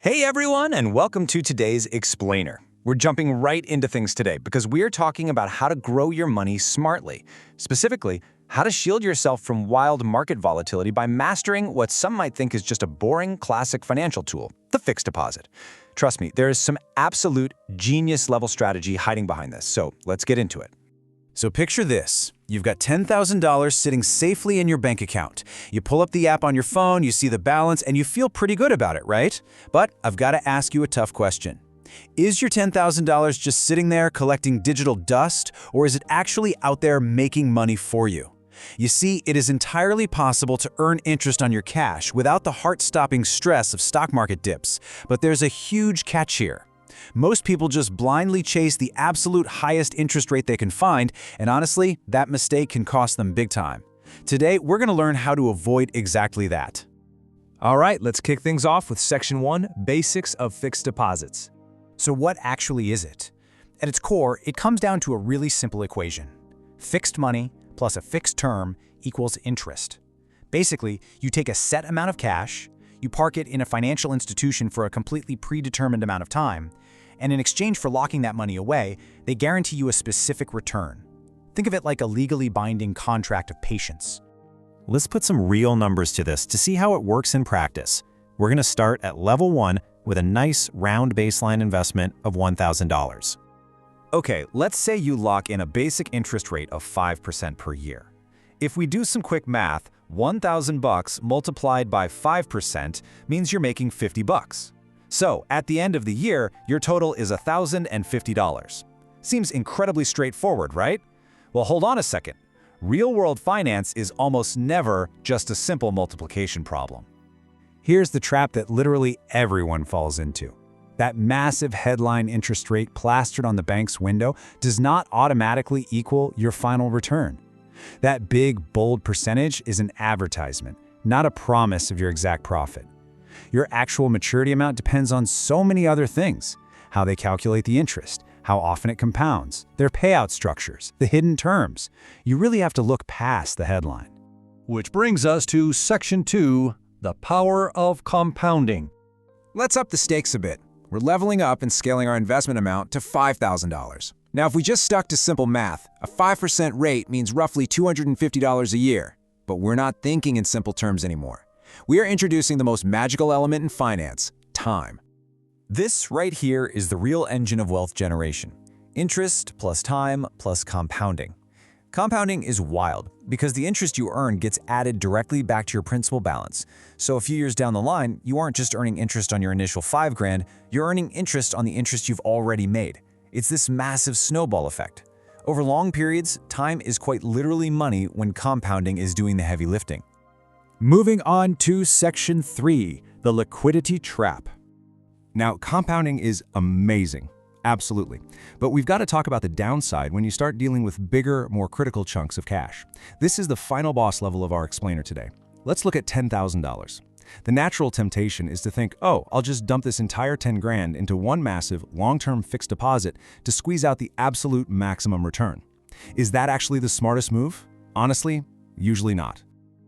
Hey everyone, and welcome to today's Explainer. We're jumping right into things today because we're talking about how to grow your money smartly. Specifically, how to shield yourself from wild market volatility by mastering what some might think is just a boring classic financial tool, the fixed deposit. Trust me, there is some absolute genius-level strategy hiding behind this, so let's get into it. So picture this. You've got $10,000 sitting safely in your bank account. You pull up the app on your phone, you see the balance, and you feel pretty good about it, right? But I've got to ask you a tough question. Is your $10,000 just sitting there collecting digital dust, or is it actually out there making money for you? You see, it is entirely possible to earn interest on your cash without the heart-stopping stress of stock market dips, but there's a huge catch here. Most people just blindly chase the absolute highest interest rate they can find, and honestly, that mistake can cost them big time. Today, we're going to learn how to avoid exactly that. All right, let's kick things off with Section 1, Basics of Fixed Deposits. So what actually is it? At its core, it comes down to a really simple equation. Fixed money plus a fixed term equals interest. Basically, you take a set amount of cash, you park it in a financial institution for a completely predetermined amount of time, and in exchange for locking that money away, they guarantee you a specific return. Think of it like a legally binding contract of patience. Let's put some real numbers to this to see how it works in practice. We're going to start at level 1 with a nice round baseline investment of $1,000. Okay, let's say you lock in a basic interest rate of 5% per year. If we do some quick math, $1,000 multiplied by 5% means you're making $50. So, at the end of the year, your total is $1,050. Seems incredibly straightforward, right? Well, hold on a second. Real-world finance is almost never just a simple multiplication problem. Here's the trap that literally everyone falls into. That massive headline interest rate plastered on the bank's window does not automatically equal your final return. That big, bold percentage is an advertisement, not a promise of your exact profit. Your actual maturity amount depends on so many other things: how they calculate the interest, how often it compounds, their payout structures, the hidden terms. You really have to look past the headline. Which brings us to Section 2, the power of compounding. Let's up the stakes a bit. We're leveling up and scaling our investment amount to $5,000. Now, if we just stuck to simple math, a 5% rate means roughly $250 a year. But we're not thinking in simple terms anymore. We are introducing the most magical element in finance: time. This right here is the real engine of wealth generation. Interest plus time plus compounding. Compounding is wild because the interest you earn gets added directly back to your principal balance. So a few years down the line, you aren't just earning interest on your initial $5,000, you're earning interest on the interest you've already made. It's this massive snowball effect. Over long periods, time is quite literally money when compounding is doing the heavy lifting. Moving on to Section 3, the liquidity trap. Now, compounding is amazing, absolutely. But we've got to talk about the downside when you start dealing with bigger, more critical chunks of cash. This is the final boss level of our explainer today. Let's look at $10,000. The natural temptation is to think, oh, I'll just dump this entire 10 grand into one massive, long-term fixed deposit to squeeze out the absolute maximum return. Is that actually the smartest move? Honestly, usually not.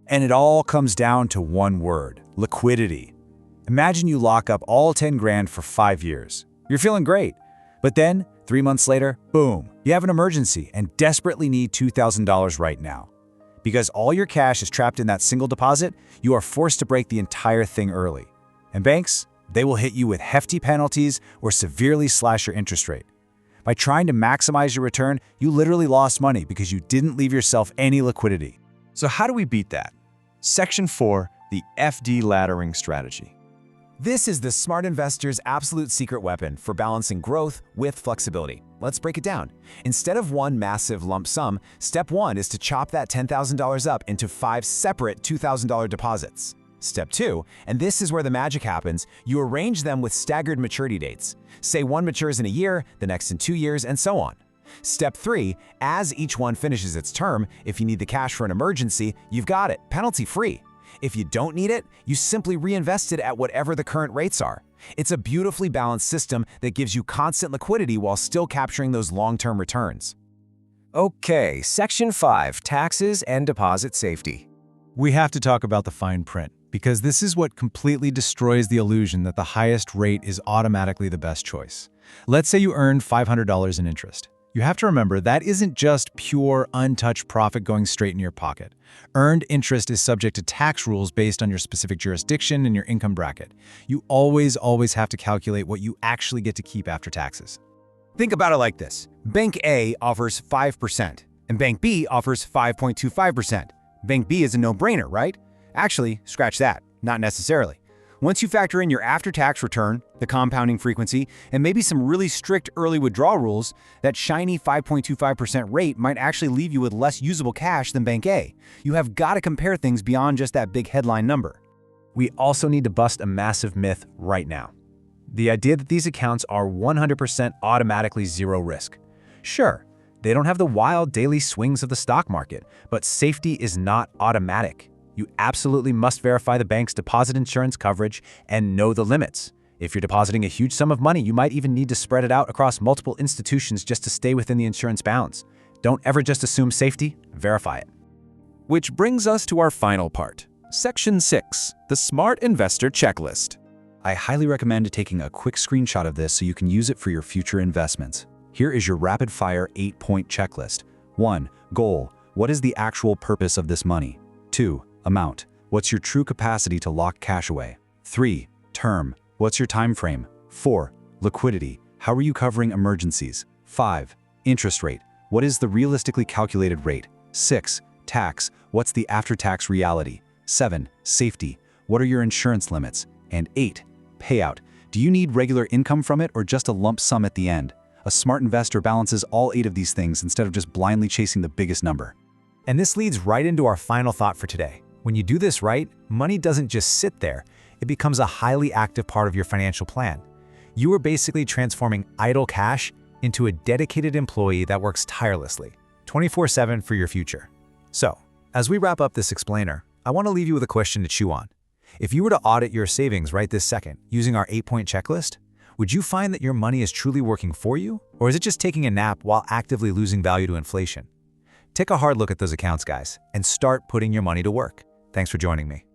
And it all comes down to one word: liquidity. Imagine you lock up all 10 grand for 5 years. You're feeling great. But then, 3 months later, boom, you have an emergency and desperately need $2,000 right now. Because all your cash is trapped in that single deposit, you are forced to break the entire thing early. And banks, they will hit you with hefty penalties or severely slash your interest rate. By trying to maximize your return, you literally lost money because you didn't leave yourself any liquidity. So how do we beat that? Section 4, the FD laddering strategy. This is the smart investor's absolute secret weapon for balancing growth with flexibility. Let's break it down. Instead of one massive lump sum, step 1 is to chop that $10,000 up into 5 separate $2,000 deposits. Step 2, and this is where the magic happens, you arrange them with staggered maturity dates. Say one matures in a year, the next in 2 years, and so on. Step 3, as each one finishes its term, if you need the cash for an emergency, you've got it, penalty-free. If you don't need it, you simply reinvest it at whatever the current rates are. It's a beautifully balanced system that gives you constant liquidity while still capturing those long-term returns. Okay, Section 5, Taxes and Deposit Safety. We have to talk about the fine print. because this is what completely destroys the illusion that the highest rate is automatically the best choice. Let's say you earned $500 in interest. You have to remember that isn't just pure, untouched profit going straight in your pocket. Earned interest is subject to tax rules based on your specific jurisdiction and your income bracket. You always have to calculate what you actually get to keep after taxes. Think about it like this. Bank A offers 5%, and Bank B offers 5.25%. Bank B is a no-brainer, right? Actually, scratch that. Not necessarily. Once you factor in your after-tax return, the compounding frequency, and maybe some really strict early withdrawal rules, that shiny 5.25% rate might actually leave you with less usable cash than Bank A. You have got to compare things beyond just that big headline number. We also need to bust a massive myth right now. The idea that these accounts are 100% automatically zero risk. Sure, they don't have the wild daily swings of the stock market, but safety is not automatic. You absolutely must verify the bank's deposit insurance coverage and know the limits. If you're depositing a huge sum of money, you might even need to spread it out across multiple institutions just to stay within the insurance bounds. Don't ever just assume safety, verify it. Which brings us to our final part. Section 6, the Smart Investor Checklist. I highly recommend taking a quick screenshot of this so you can use it for your future investments. Here is your rapid-fire 8-point checklist. 1. Goal. What is the actual purpose of this money? 2. Amount. What's your true capacity to lock cash away? 3. Term. What's your time frame? 4. Liquidity. How are you covering emergencies? 5. Interest rate. What is the realistically calculated rate? 6. Tax. What's the after-tax reality? 7. Safety. What are your insurance limits? And 8. Payout. Do you need regular income from it or just a lump sum at the end? A smart investor balances all 8 of these things instead of just blindly chasing the biggest number. And this leads right into our final thought for today. When you do this right, money doesn't just sit there, it becomes a highly active part of your financial plan. You are basically transforming idle cash into a dedicated employee that works tirelessly, 24/7 for your future. So, as we wrap up this explainer, I want to leave you with a question to chew on. If you were to audit your savings right this second using our 8-point checklist, would you find that your money is truly working for you, or is it just taking a nap while actively losing value to inflation? Take a hard look at those accounts, guys, and start putting your money to work. Thanks for joining me.